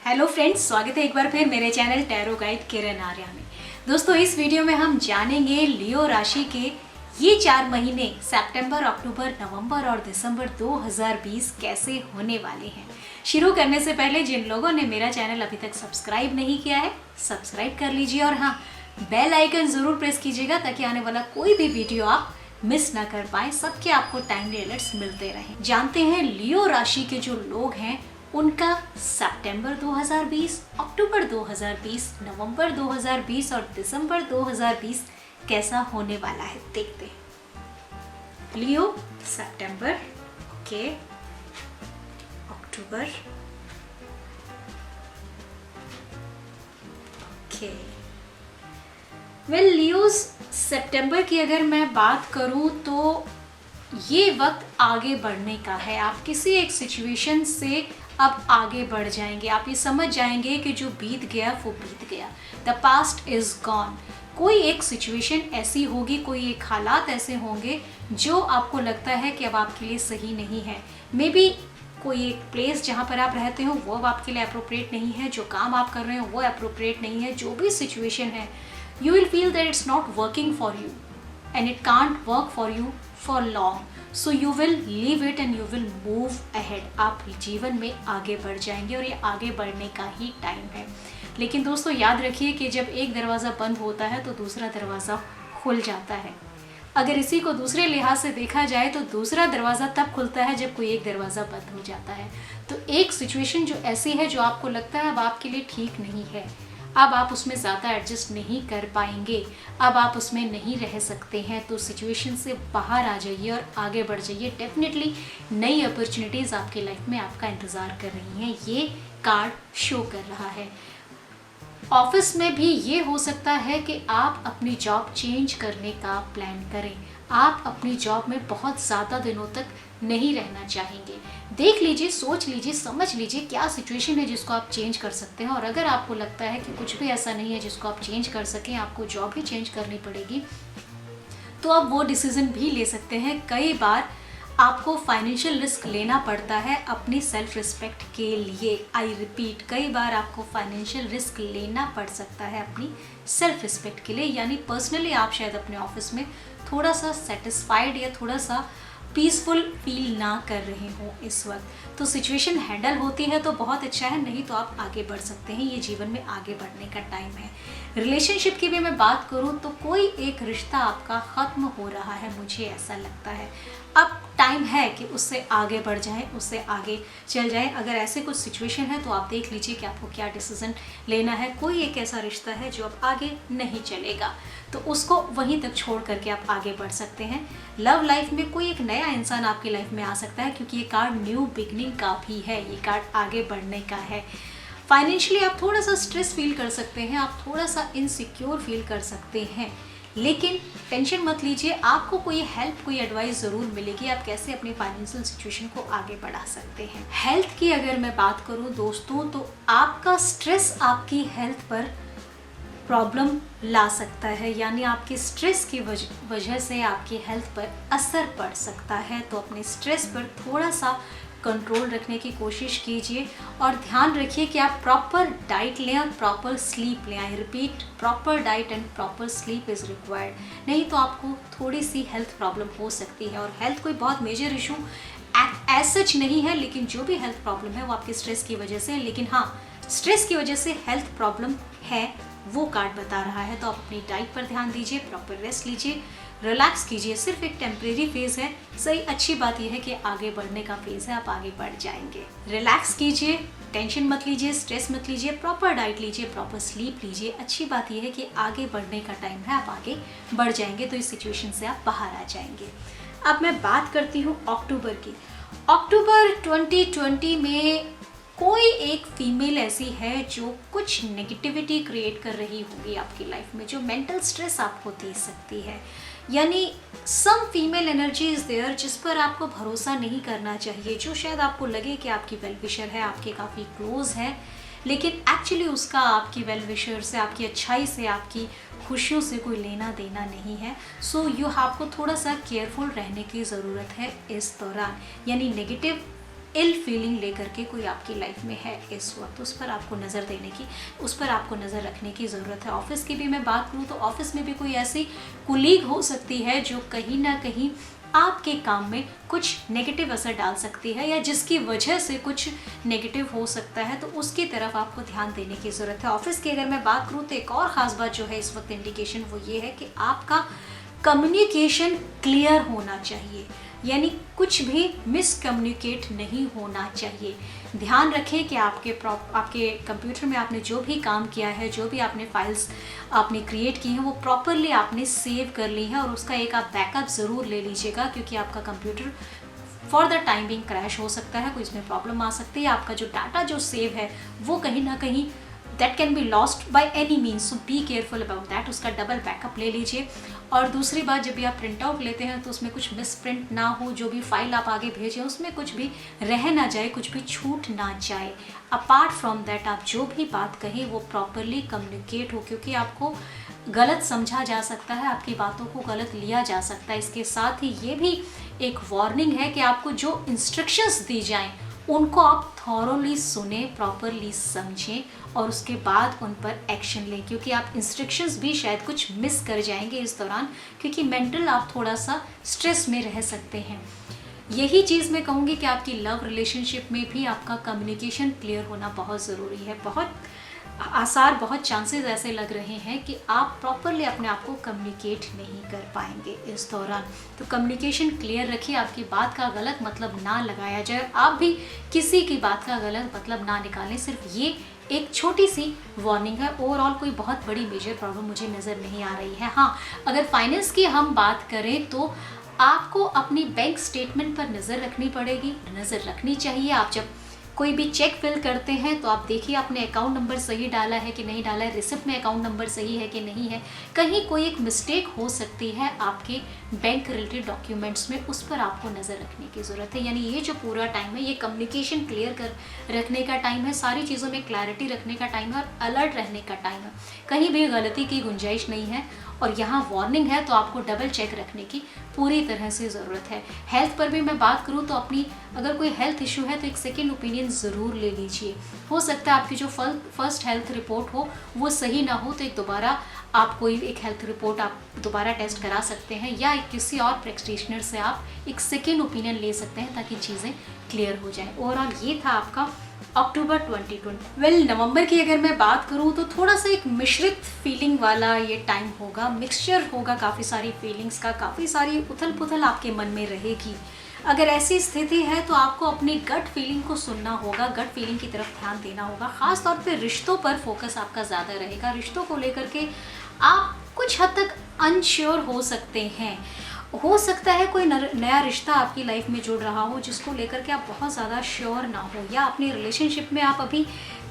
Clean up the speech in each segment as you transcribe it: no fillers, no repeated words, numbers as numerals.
Hello friends, स्वागत है एक बार फिर मेरे चैनल टैरो गाइड किरण आर्या में। दोस्तों, इस वीडियो में हम जानेंगे लियो राशि के ये 4 महीने सितंबर, अक्टूबर, नवंबर और दिसंबर 2020 कैसे होने वाले हैं। शुरू करने से पहले जिन लोगों ने मेरा चैनल अभी तक सब्सक्राइब नहीं किया है, सब्सक्राइब कर लीजिए और हाँ, बेल आइकन जरूर प्रेस कीजिएगा ताकि आने वाला कोई भी वीडियो आप मिस ना कर पाए, सबके आपको टाइमली अलर्ट्स मिलते रहें। जानते हैं लियो राशि के जो लोग हैं उनका सितंबर 2020, अक्टूबर 2020, नवंबर 2020 और दिसंबर 2020 कैसा होने वाला है। देखते हैं। लियो सितंबर के, अक्टूबर के। लियोज सितंबर की अगर मैं बात करूं तो ये वक्त आगे बढ़ने का है। आप किसी एक सिचुएशन से अब आगे बढ़ जाएंगे। आप ये समझ जाएंगे कि जो बीत गया वो बीत गया। The past is gone. कोई एक सिचुएशन ऐसी होगी, कोई एक हालात ऐसे होंगे जो आपको लगता है कि अब आपके लिए सही नहीं है। मे बी कोई एक प्लेस जहाँ पर आप रहते हो वो अब आपके लिए अप्रोप्रिएट नहीं है, जो काम आप कर रहे हो वो अप्रोप्रिएट नहीं है। जो भी सिचुएशन है, you will feel that it's not working for you and it can't work for you for long, so you will leave it and you will move ahead। आप जीवन में आगे बढ़ जाएंगे और ये आगे बढ़ने का ही टाइम है। लेकिन दोस्तों, याद रखिए कि जब एक दरवाज़ा बंद होता है तो दूसरा दरवाज़ा खुल जाता है। अगर इसी को दूसरे लिहाज से देखा जाए तो दूसरा दरवाज़ा तब खुलता है जब कोई एक दरवाज़ा बंद हो जाता है। तो एक सिचुएशन जो ऐसी है जो आपको लगता है अब आपके लिए ठीक नहीं है, अब आप उसमें ज़्यादा एडजस्ट नहीं कर पाएंगे, अब आप उसमें नहीं रह सकते हैं, तो सिचुएशन से बाहर आ जाइए और आगे बढ़ जाइए। डेफिनेटली नई अपॉर्चुनिटीज़ आपके लाइफ में आपका इंतज़ार कर रही हैं, ये कार्ड शो कर रहा है। ऑफिस में भी ये हो सकता है कि आप अपनी जॉब चेंज करने का प्लान करें। आप अपनी जॉब में बहुत ज़्यादा दिनों तक नहीं रहना चाहेंगे। देख लीजिए, सोच लीजिए, समझ लीजिए क्या सिचुएशन है जिसको आप चेंज कर सकते हैं। और अगर आपको लगता है कि कुछ भी ऐसा नहीं है जिसको आप चेंज कर सकें, आपको जॉब ही चेंज करनी पड़ेगी, तो आप वो डिसीज़न भी ले सकते हैं। कई बार आपको फाइनेंशियल रिस्क लेना पड़ता है अपनी सेल्फ रिस्पेक्ट के लिए। आई रिपीट, कई बार आपको फाइनेंशियल रिस्क लेना पड़ सकता है अपनी सेल्फ रिस्पेक्ट के लिए। यानी पर्सनली आप शायद अपने ऑफिस में थोड़ा सा सेटिस्फाइड या थोड़ा सा पीसफुल फील ना कर रहे हो इस वक्त। तो सिचुएशन हैंडल होती है तो बहुत अच्छा है, नहीं तो आप आगे बढ़ सकते हैं। ये जीवन में आगे बढ़ने का टाइम है। रिलेशनशिप की भी मैं बात करूं तो कोई एक रिश्ता आपका ख़त्म हो रहा है, मुझे ऐसा लगता है। अब टाइम है कि उससे आगे बढ़ जाएं, उससे आगे चल जाएं। अगर ऐसे कुछ सिचुएशन है तो आप देख लीजिए कि आपको क्या डिसीज़न लेना है। कोई एक ऐसा रिश्ता है जो अब आगे नहीं चलेगा, तो उसको वहीं तक छोड़ करके आप आगे बढ़ सकते हैं। लव लाइफ में कोई एक नया इंसान आपकी लाइफ में आ सकता है, क्योंकि ये कार्ड न्यू बिगनिंग का भी है, ये कार्ड आगे बढ़ने का है। फाइनेंशियली आप थोड़ा सा स्ट्रेस फील कर सकते हैं, आप थोड़ा सा इनसिक्योर फील कर सकते हैं, लेकिन टेंशन मत लीजिए। आपको कोई हेल्प, कोई एडवाइस ज़रूर मिलेगी आप कैसे अपनी फाइनेंशियल सिचुएशन को आगे बढ़ा सकते हैं। हेल्थ की अगर मैं बात करूं दोस्तों, तो आपका स्ट्रेस आपकी हेल्थ पर प्रॉब्लम ला सकता है, यानी आपके स्ट्रेस की वजह से आपकी हेल्थ पर असर पड़ सकता है। तो अपने स्ट्रेस पर थोड़ा सा कंट्रोल रखने की कोशिश कीजिए और ध्यान रखिए कि आप प्रॉपर डाइट लें और प्रॉपर स्लीप लें। I repeat, proper diet and proper sleep is required. नहीं तो आपको थोड़ी सी हेल्थ प्रॉब्लम हो सकती है। और हेल्थ कोई बहुत मेजर इशू एज सच नहीं है, लेकिन जो भी हेल्थ प्रॉब्लम है वो आपके स्ट्रेस की वजह से है। लेकिन हाँ, स्ट्रेस की वजह से हेल्थ प्रॉब्लम है वो कार्ड बता रहा है। तो आप अपनी डाइट पर ध्यान दीजिए, प्रॉपर रेस्ट लीजिए, रिलैक्स कीजिए। सिर्फ एक टेम्परेरी फेज़ है। सही अच्छी बात यह है कि आगे बढ़ने का फेज़ है, आप आगे बढ़ जाएंगे। रिलैक्स कीजिए, टेंशन मत लीजिए, स्ट्रेस मत लीजिए, प्रॉपर डाइट लीजिए, प्रॉपर स्लीप लीजिए। अच्छी बात यह है कि आगे बढ़ने का टाइम है, आप आगे बढ़ जाएंगे, तो इस सिचुएशन से आप बाहर आ जाएंगे। अब मैं बात करती हूँ अक्टूबर की। अक्टूबर 2020 में कोई एक फीमेल ऐसी है जो कुछ नेगेटिविटी क्रिएट कर रही होगी आपकी लाइफ में, जो मेंटल स्ट्रेस आपको दे सकती है। यानी some female energy is there जिस पर आपको भरोसा नहीं करना चाहिए, जो शायद आपको लगे कि आपकी वेल विशर है, आपके काफ़ी क्लोज है, लेकिन एक्चुअली उसका आपकी वेल विशर से, आपकी अच्छाई से, आपकी खुशियों से कोई लेना देना नहीं है। सो आपको थोड़ा सा केयरफुल रहने की ज़रूरत है इस दौरान। यानी नेगेटिव इल फीलिंग लेकर के कोई आपकी लाइफ में है इस वक्त, उस पर आपको नज़र देने की, उस पर आपको नज़र रखने की ज़रूरत है। ऑफिस की भी मैं बात करूँ तो ऑफिस में भी कोई ऐसी कुलीग हो सकती है जो कहीं ना कहीं आपके काम में कुछ नेगेटिव असर डाल सकती है या जिसकी वजह से कुछ नेगेटिव हो सकता है, तो उसकी तरफ आपको ध्यान देने की ज़रूरत है। ऑफिस की अगर मैं बात करूँ तो एक और ख़ास बात जो है इस वक्त इंडिकेशन वो ये है कि आपका कम्युनिकेशन क्लियर होना चाहिए, यानी कुछ भी मिसकम्युनिकेट नहीं होना चाहिए। ध्यान रखें कि आपके कंप्यूटर में आपने जो भी काम किया है, जो भी आपने फाइल्स आपने क्रिएट की हैं, वो प्रॉपरली आपने सेव कर ली है और उसका एक आप बैकअप ज़रूर ले लीजिएगा, क्योंकि आपका computer for the time being crash हो सकता है, कोई इसमें प्रॉब्लम आ सकती है। आपका जो डाटा जो सेव है वो कहीं ना कहीं that can be lost by any means, so be careful about that, उसका डबल बैकअप ले लीजिए। और दूसरी बात, जब भी आप प्रिंट आउट लेते हैं तो उसमें कुछ मिस प्रिंट ना हो, जो भी फाइल आप आगे भेजें उसमें कुछ भी रह ना जाए, कुछ भी छूट ना जाए। अपार्ट फ्रॉम दैट आप जो भी बात कहें वो प्रॉपरली कम्युनिकेट हो, क्योंकि आपको गलत समझा जा सकता है, आपकी बातों को गलत लिया जा सकता है। इसके साथ ही ये भी एक वार्निंग है कि आपको जो इंस्ट्रक्शंस दी जाएं उनको आप थॉरोली सुने, प्रॉपरली समझें और उसके बाद उन पर एक्शन लें, क्योंकि आप इंस्ट्रक्शंस भी शायद कुछ मिस कर जाएंगे इस दौरान, क्योंकि मेंटल आप थोड़ा सा स्ट्रेस में रह सकते हैं। यही चीज़ मैं कहूँगी कि आपकी लव रिलेशनशिप में भी आपका कम्युनिकेशन क्लियर होना बहुत ज़रूरी है। बहुत आसार, बहुत चांसेस ऐसे लग रहे हैं कि आप प्रॉपरली अपने आप को कम्युनिकेट नहीं कर पाएंगे इस दौरान। तो कम्युनिकेशन क्लियर रखिए, आपकी बात का गलत मतलब ना लगाया जाए, आप भी किसी की बात का गलत मतलब ना निकालें। सिर्फ ये एक छोटी सी वार्निंग है, ओवरऑल कोई बहुत बड़ी मेजर प्रॉब्लम मुझे नज़र नहीं आ रही है। हाँ, अगर फाइनेंस की हम बात करें तो आपको अपनी बैंक स्टेटमेंट पर नज़र रखनी पड़ेगी, नज़र रखनी चाहिए। आप जब कोई भी चेक फिल करते हैं तो आप देखिए आपने अकाउंट नंबर सही डाला है कि नहीं डाला है, रिसिप्ट में अकाउंट नंबर सही है कि नहीं है, कहीं कोई एक मिस्टेक हो सकती है आपके बैंक रिलेटेड डॉक्यूमेंट्स में, उस पर आपको नज़र रखने की ज़रूरत है। यानी ये जो पूरा टाइम है ये कम्युनिकेशन क्लियर कर रखने का टाइम है, सारी चीज़ों में क्लैरिटी रखने का टाइम है और अलर्ट रहने का टाइम है, कहीं भी गलती की गुंजाइश नहीं है। और यहाँ वार्निंग है तो आपको डबल चेक रखने की पूरी तरह से ज़रूरत है। हेल्थ पर भी मैं बात करूँ तो अपनी अगर कोई हेल्थ इशू है तो एक सेकेंड ओपिनियन ज़रूर ले लीजिए। हो सकता है आपकी जो फर्स्ट हेल्थ रिपोर्ट हो वो सही ना हो, तो एक दोबारा आप कोई एक हेल्थ रिपोर्ट आप दोबारा टेस्ट करा सकते हैं, या किसी और प्रैक्टिशनर से आप एक सेकेंड ओपिनियन ले सकते हैं ताकि चीज़ें क्लियर हो जाएं। ओवरऑल ये था आपका अक्टूबर 2020। नवंबर की अगर मैं बात करूं तो थोड़ा सा एक मिश्रित फीलिंग वाला ये टाइम होगा, मिक्सचर होगा काफ़ी सारी फीलिंग्स का, काफ़ी सारी उथल पुथल आपके मन में रहेगी। अगर ऐसी स्थिति है तो आपको अपनी गट फीलिंग को सुनना होगा, गट फीलिंग की तरफ ध्यान देना होगा। ख़ास तौर पे रिश्तों पर फोकस आपका ज़्यादा रहेगा। रिश्तों को लेकर के आप कुछ हद तक अनश्योर हो सकते हैं। हो सकता है कोई नया रिश्ता आपकी लाइफ में जुड़ रहा हो जिसको लेकर के आप बहुत ज़्यादा श्योर ना हो, या अपनी रिलेशनशिप में आप अभी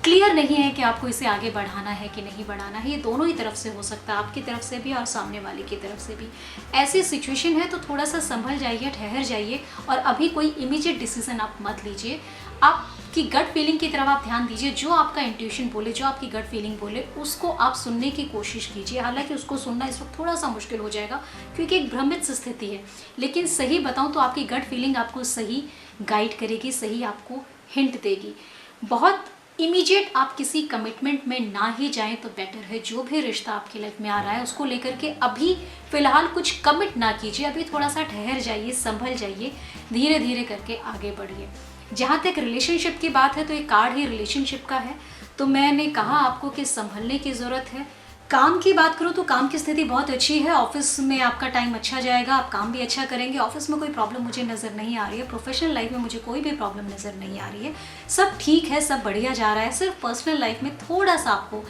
क्लियर नहीं है कि आपको इसे आगे बढ़ाना है कि नहीं बढ़ाना है। ये दोनों ही तरफ से हो सकता है, आपकी तरफ से भी और सामने वाले की तरफ से भी। ऐसी सिचुएशन है तो थोड़ा सा संभल जाइए, ठहर जाइए और अभी कोई इमीडिएट डिसीजन आप मत लीजिए। आपकी गट फीलिंग की तरफ आप ध्यान दीजिए, जो आपका इंट्यूशन बोले, जो आपकी गट फीलिंग बोले उसको आप सुनने की कोशिश कीजिए। हालांकि उसको सुनना इस वक्त थोड़ा सा मुश्किल हो जाएगा क्योंकि एक भ्रमित स्थिति है, लेकिन सही बताऊं तो आपकी गट फीलिंग आपको सही गाइड करेगी, सही आपको हिंट देगी। बहुत इमीडिएट आप किसी कमिटमेंट में ना ही जाएं तो बेटर है। जो भी रिश्ता आपकी लाइफ में आ रहा है उसको लेकर के अभी फ़िलहाल कुछ कमिट ना कीजिए, अभी थोड़ा सा ठहर जाइए, संभल जाइए, धीरे धीरे करके आगे बढ़िए। जहाँ तक रिलेशनशिप की बात है तो ये कार्ड ही रिलेशनशिप का है, तो मैंने कहा आपको कि संभलने की ज़रूरत है। काम की बात करूँ तो काम की स्थिति बहुत अच्छी है, ऑफिस में आपका टाइम अच्छा जाएगा, आप काम भी अच्छा करेंगे। ऑफिस में कोई प्रॉब्लम मुझे नज़र नहीं आ रही है, प्रोफेशनल लाइफ में मुझे कोई भी प्रॉब्लम नज़र नहीं आ रही है, सब ठीक है, सब बढ़िया जा रहा है। सिर्फ पर्सनल लाइफ में थोड़ा सा आपको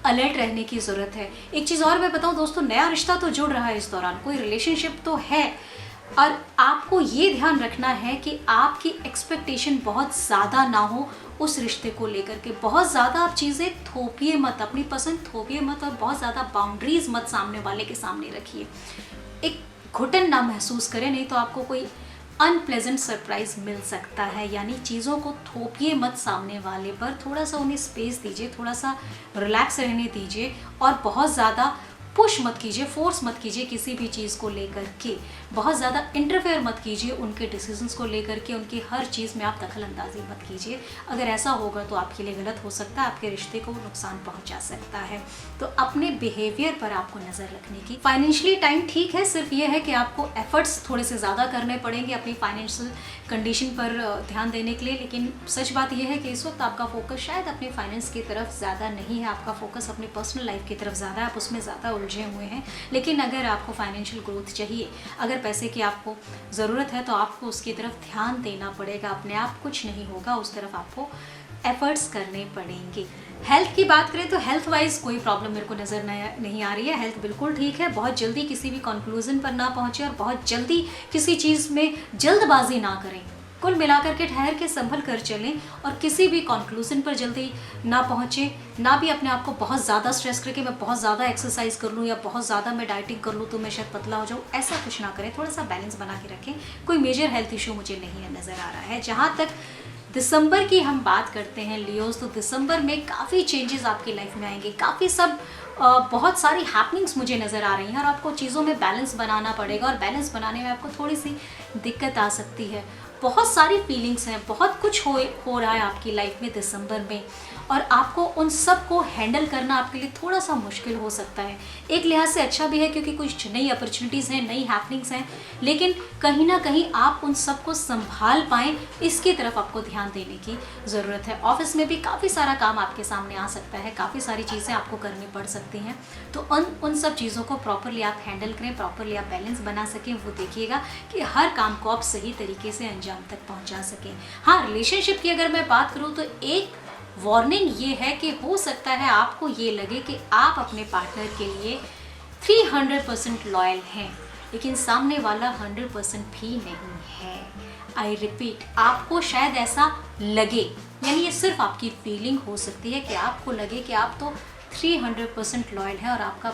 अलर्ट रहने की ज़रूरत है। एक चीज़ और मैं बताऊँ दोस्तों, नया रिश्ता तो जुड़ रहा है इस दौरान, कोई रिलेशनशिप तो है, और आपको ये ध्यान रखना है कि आपकी एक्सपेक्टेशन बहुत ज़्यादा ना हो उस रिश्ते को लेकर के। बहुत ज़्यादा आप चीज़ें थोपिए मत, अपनी पसंद थोपिए मत, और बहुत ज़्यादा बाउंड्रीज मत सामने वाले के सामने रखिए। एक घुटन ना महसूस करें, नहीं तो आपको कोई अनप्लेजेंट सरप्राइज मिल सकता है। यानी चीज़ों को थोपिए मत सामने वाले पर, थोड़ा सा उन्हें स्पेस दीजिए, थोड़ा सा रिलैक्स रहने दीजिए, और बहुत ज़्यादा पुश मत कीजिए, फोर्स मत कीजिए किसी भी चीज़ को लेकर के, बहुत ज़्यादा इंटरफेयर मत कीजिए उनके डिसीजंस को लेकर के, उनकी हर चीज़ में आप दखल अंदाजी मत कीजिए। अगर ऐसा होगा तो आपके लिए गलत हो सकता है, आपके रिश्ते को नुकसान पहुंचा सकता है। तो अपने बिहेवियर पर आपको नज़र रखने की। फाइनेंशियली टाइम ठीक है, सिर्फ ये है कि आपको एफर्ट्स थोड़े से ज़्यादा करने पड़ेंगे अपनी फाइनेंशियल कंडीशन पर ध्यान देने के लिए। लेकिन सच बात यह है कि इस वक्त आपका फोकस शायद अपने फाइनेंस की तरफ ज़्यादा नहीं है, आपका फोकस अपनी पर्सनल लाइफ की तरफ ज़्यादा है, आप उसमें ज़्यादा उलझे हुए हैं। लेकिन अगर आपको फाइनेंशियल ग्रोथ चाहिए, अगर पैसे की आपको ज़रूरत है, तो आपको उसकी तरफ ध्यान देना पड़ेगा। अपने आप कुछ नहीं होगा, उस तरफ आपको एफर्ट्स करने पड़ेंगे। हेल्थ की बात करें तो हेल्थ वाइज कोई प्रॉब्लम मेरे को नज़र नहीं आ रही है, हेल्थ बिल्कुल ठीक है। बहुत जल्दी किसी भी कंक्लूजन पर ना पहुंचे और बहुत जल्दी किसी चीज़ में जल्दबाजी ना करें। कुल मिलाकर के ठहर के संभल कर चलें और किसी भी कंक्लूजन पर जल्दी ना पहुँचे, ना भी अपने आप को बहुत ज़्यादा स्ट्रेस करके मैं बहुत ज़्यादा एक्सरसाइज कर लूँ या बहुत ज़्यादा मैं डाइटिंग कर लूँ तो मैं शायद पतला हो जाऊँ, ऐसा कुछ ना करें। थोड़ा सा बैलेंस बना के रखें। कोई मेजर हेल्थ इशू मुझे नहीं नज़र आ रहा है। जहाँ तक दिसंबर की हम बात करते हैं लियोस, तो दिसंबर में काफ़ी चेंजेस आपकी लाइफ में आएंगे, काफ़ी बहुत सारी हैपनिंग्स मुझे नज़र आ रही हैं और आपको चीज़ों में बैलेंस बनाना पड़ेगा और बैलेंस बनाने में आपको थोड़ी सी दिक्कत आ सकती है। बहुत सारी फीलिंग्स हैं, बहुत कुछ हो रहा है आपकी लाइफ में दिसंबर में और आपको उन सब को हैंडल करना आपके लिए थोड़ा सा मुश्किल हो सकता है। एक लिहाज से अच्छा भी है क्योंकि कुछ नई अपॉर्चुनिटीज़ हैं, नई हैपनिंग्स हैं, लेकिन कहीं ना कहीं आप उन सब को संभाल पाएँ, इसकी तरफ आपको ध्यान देने की ज़रूरत है। ऑफिस में भी काफ़ी सारा काम आपके सामने आ सकता है, काफ़ी सारी चीज़ें आपको करनी पड़ सकती हैं, तो उन सब चीज़ों को प्रॉपरली आप हैंडल करें, प्रॉपरली आप बैलेंस बना सकें। वो देखिएगा कि हर काम को आप सही तरीके से अंजाम तक पहुंचा सकें। हाँ, रिलेशनशिप की अगर मैं बात करूं तो एक वार्निंग ये है कि हो सकता है आपको ये लगे कि आप अपने पार्टनर के लिए 300% लॉयल हैं, लेकिन सामने वाला 100% भी नहीं है। आई रिपीट, आपको शायद ऐसा लगे, यानी ये सिर्फ आपकी फीलिंग हो सकती है कि आपको लगे कि आप तो 300% लॉयल है और आपका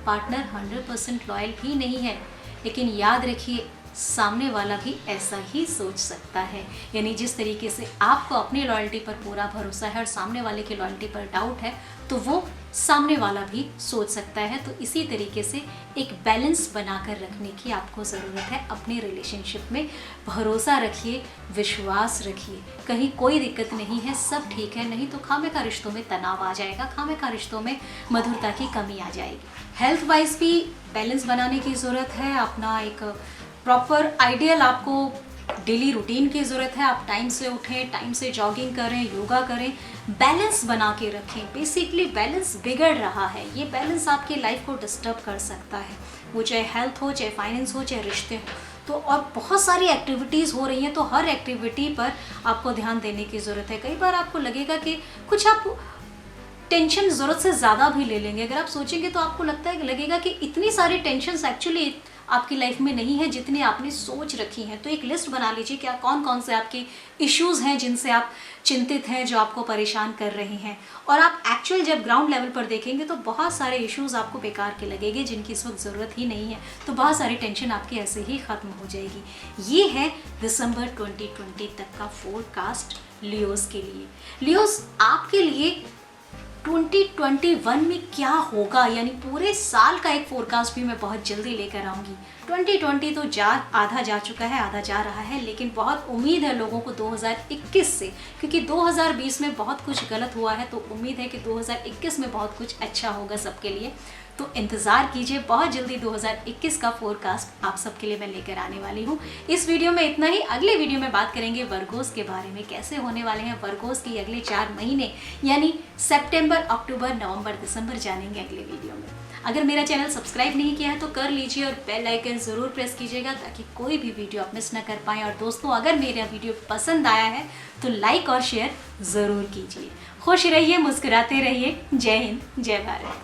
पार्टनर 100% लॉयल ही नहीं है। लेकिन याद रखिए, सामने वाला भी ऐसा ही सोच सकता है। यानी जिस तरीके से आपको अपनी लॉयल्टी पर पूरा भरोसा है और सामने वाले की लॉयल्टी पर डाउट है, तो वो सामने वाला भी सोच सकता है। तो इसी तरीके से एक बैलेंस बनाकर रखने की आपको ज़रूरत है। अपने रिलेशनशिप में भरोसा रखिए, विश्वास रखिए, कहीं कोई दिक्कत नहीं है, सब ठीक है। नहीं तो खामेखा रिश्तों में तनाव आ जाएगा, खामेखा रिश्तों में मधुरता की कमी आ जाएगी। हेल्थ वाइज भी बैलेंस बनाने की ज़रूरत है। अपना एक प्रॉपर आइडियल आपको डेली रूटीन की ज़रूरत है। आप टाइम से उठें, टाइम से जॉगिंग करें, योगा करें, बैलेंस बना के रखें। बेसिकली बैलेंस बिगड़ रहा है, ये बैलेंस आपकी लाइफ को डिस्टर्ब कर सकता है, वो चाहे हेल्थ हो, चाहे फाइनेंस हो, चाहे रिश्ते हो। तो और बहुत सारी एक्टिविटीज़ हो रही हैं, तो हर एक्टिविटी पर आपको ध्यान देने की ज़रूरत है। कई बार आपको लगेगा कि कुछ आप टेंशन ज़रूरत से ज़्यादा भी ले लेंगे। अगर आप सोचेंगे तो आपको लगेगा कि इतनी सारी टेंशन्स एक्चुअली आपकी लाइफ में नहीं है जितनी आपने सोच रखी हैं। तो एक लिस्ट बना लीजिए कि कौन कौन से आपके इश्यूज़ हैं जिनसे आप चिंतित हैं, जो आपको परेशान कर रहे हैं। और आप एक्चुअल जब ग्राउंड लेवल पर देखेंगे तो बहुत सारे इश्यूज़ आपको बेकार के लगेंगे जिनकी इस वक्त ज़रूरत ही नहीं है। तो बहुत सारी टेंशन आपकी ऐसे ही ख़त्म हो जाएगी। ये है दिसंबर 2020 तक का फोरकास्ट लियोस के लिए। लियोस, आपके लिए 2021 में क्या होगा, यानी पूरे साल का एक फोरकास्ट भी मैं बहुत जल्दी लेकर आऊँगी। 2020 तो आधा जा चुका है, आधा जा रहा है, लेकिन बहुत उम्मीद है लोगों को 2021 से, क्योंकि 2020 में बहुत कुछ गलत हुआ है, तो उम्मीद है कि 2021 में बहुत कुछ अच्छा होगा सबके लिए। तो इंतज़ार कीजिए, बहुत जल्दी 2021 का फोरकास्ट आप सबके लिए मैं लेकर आने वाली हूँ। इस वीडियो में इतना ही। अगले वीडियो में बात करेंगे वर्गोस के बारे में, कैसे होने वाले हैं वर्गोस की अगले 4 महीने, यानी सितंबर, अक्टूबर, नवंबर, दिसंबर जानेंगे अगले वीडियो में। अगर मेरा चैनल सब्सक्राइब नहीं किया है तो कर लीजिए और बेल आइकन ज़रूर प्रेस कीजिएगा ताकि कोई भी वीडियो आप मिस ना कर पाएँ। और दोस्तों, अगर मेरा वीडियो पसंद आया है तो लाइक और शेयर ज़रूर कीजिए। खुश रहिए, मुस्कुराते रहिए। जय हिंद, जय भारत।